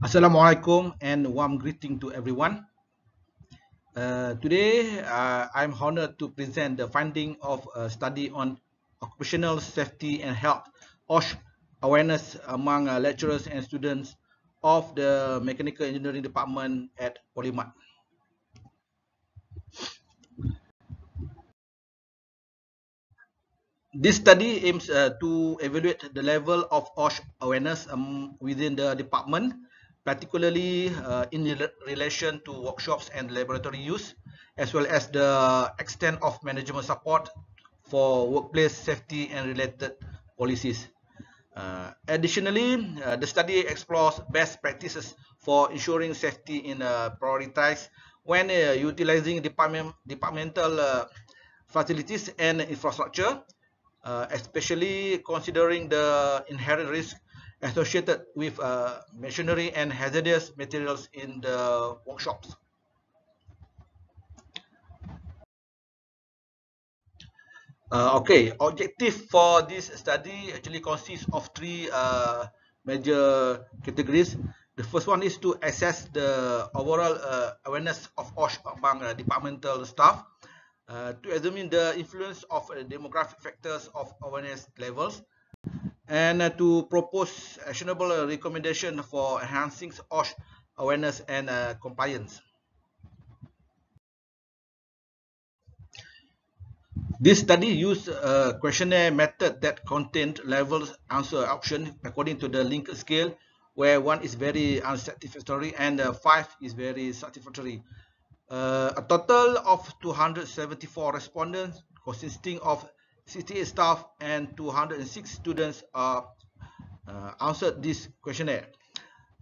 Assalamualaikum and warm greeting to everyone. Today, I'm honored to present the finding of a study on occupational safety and health (OSH) awareness among lecturers and students of the Mechanical Engineering Department at Polymat. This study aims to evaluate the level of OSH awareness within the department, particularly in relation to workshops and laboratory use, as well as the extent of management support for workplace safety and related policies. Additionally, the study explores best practices for ensuring safety in prioritized when utilizing departmental facilities and infrastructure, especially considering the inherent risk associated with machinery and hazardous materials in the workshops. Okay, objective for this study actually consists of three major categories. The first one is to assess the overall awareness of OSH among departmental staff, to examine the influence of demographic factors of awareness levels, and to propose actionable recommendation for enhancing OSH awareness and compliance. This study used a questionnaire method that contained levels answer option according to the Likert scale, where 1 is very unsatisfactory and 5 is very satisfactory. A total of 274 respondents consisting of 68 staff and 206 students answered this questionnaire.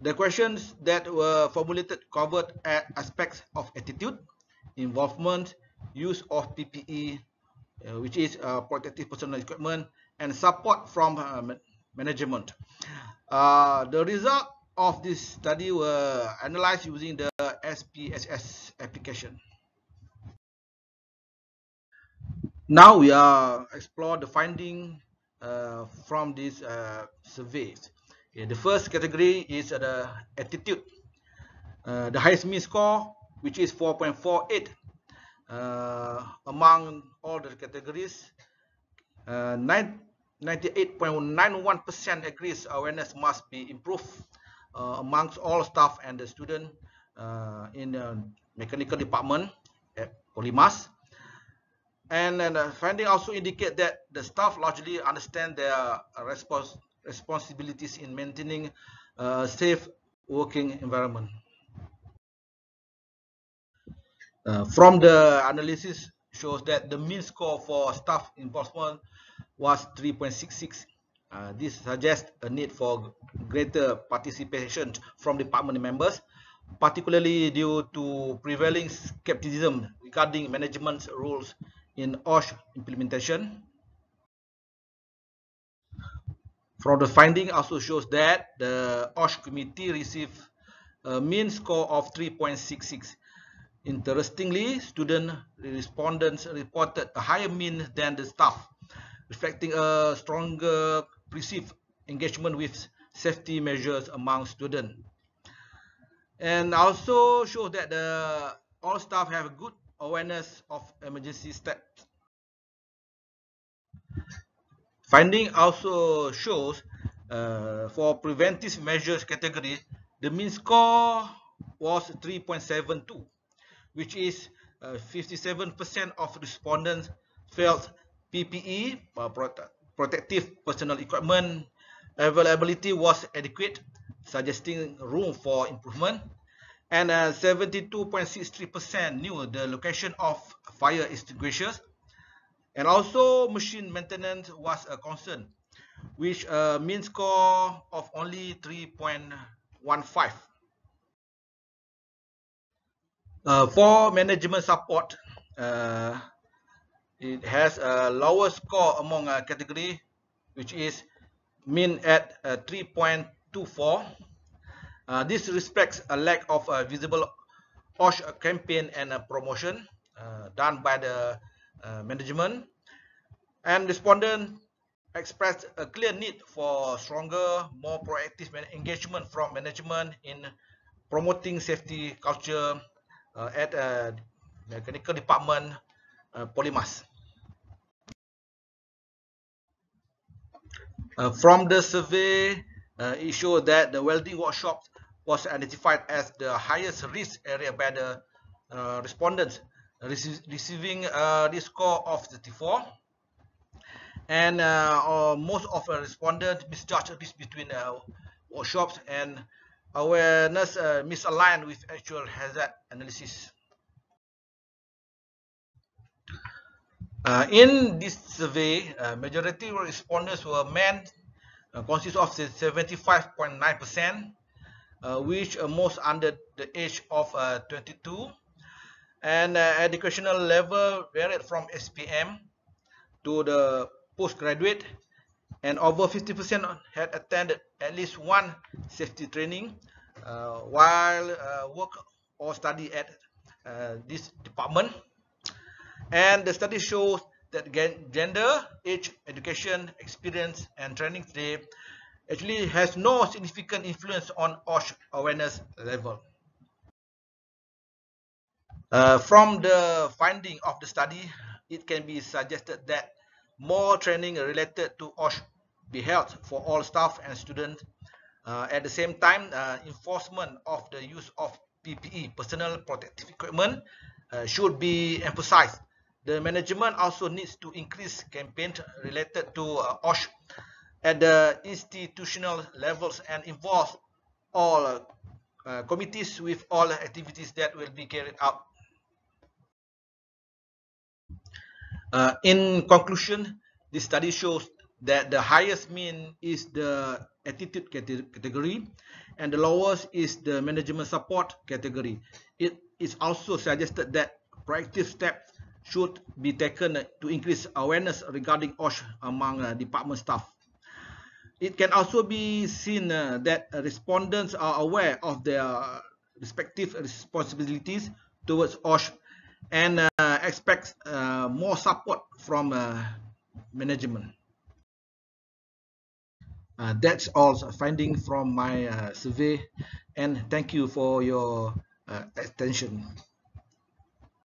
The questions that were formulated covered aspects of attitude, involvement, use of PPE, which is protective personal equipment, and support from management. The result of this study were analyzed using the SPSS application. Now we are explore the finding from this survey. The first category is the attitude. The highest mean score, which is 4.48 among all the categories. 98.91% agrees awareness must be improved amongst all staff and the student in the mechanical department at Polymas. And the finding also indicate that the staff largely understand their responsibilities in maintaining a safe working environment. From the analysis shows that the mean score for staff involvement was 3.66. This suggests a need for greater participation from department members, particularly due to prevailing skepticism regarding management's rules in OSH implementation. From the finding also shows that the OSH committee received a mean score of 3.66. Interestingly, student respondents reported a higher mean than the staff, reflecting a stronger perceived engagement with safety measures among students. And also shows that all staff have good awareness of emergency steps. Finding also shows for preventive measures category, the mean score was 3.72, which is 57% of respondents felt PPE, protective personal equipment, availability was adequate, suggesting room for improvement, and 72.63% knew the location of fire extinguishers, and also machine maintenance was a concern, which mean score of only 3.15. For management support, it has a lower score among category, which is mean at 3.24. This reflects a lack of visible OSH campaign and promotion done by the management, and respondents expressed a clear need for stronger, more proactive engagement from management in promoting safety culture at mechanical department, Polymas. From the survey, it showed that the welding workshop was identified as the highest risk area by the respondents, receiving this score of 34. And most of the respondents misjudged this between workshops, and awareness misaligned with actual hazard analysis. In this survey, majority of respondents were men, consist of 75.9%, which most under the age of 22, and educational level varied from SPM to the postgraduate, and over 50% had attended at least one safety training while work or study at this department. And the study shows that gender, age, education, experience, and training today actually has no significant influence on OSH awareness level. From the finding of the study, it can be suggested that more training related to OSH be held for all staff and students. At the same time, enforcement of the use of PPE, personal protective equipment, should be emphasized. The management also needs to increase campaigns related to OSH at the institutional levels and involve all committees with all activities that will be carried out. In conclusion, this study shows that the highest mean is the attitude category and the lowest is the management support category. It is also suggested that proactive steps should be taken to increase awareness regarding OSH among department staff. It can also be seen that respondents are aware of their respective responsibilities towards OSH and expect more support from management. That's all finding from my survey, and thank you for your attention.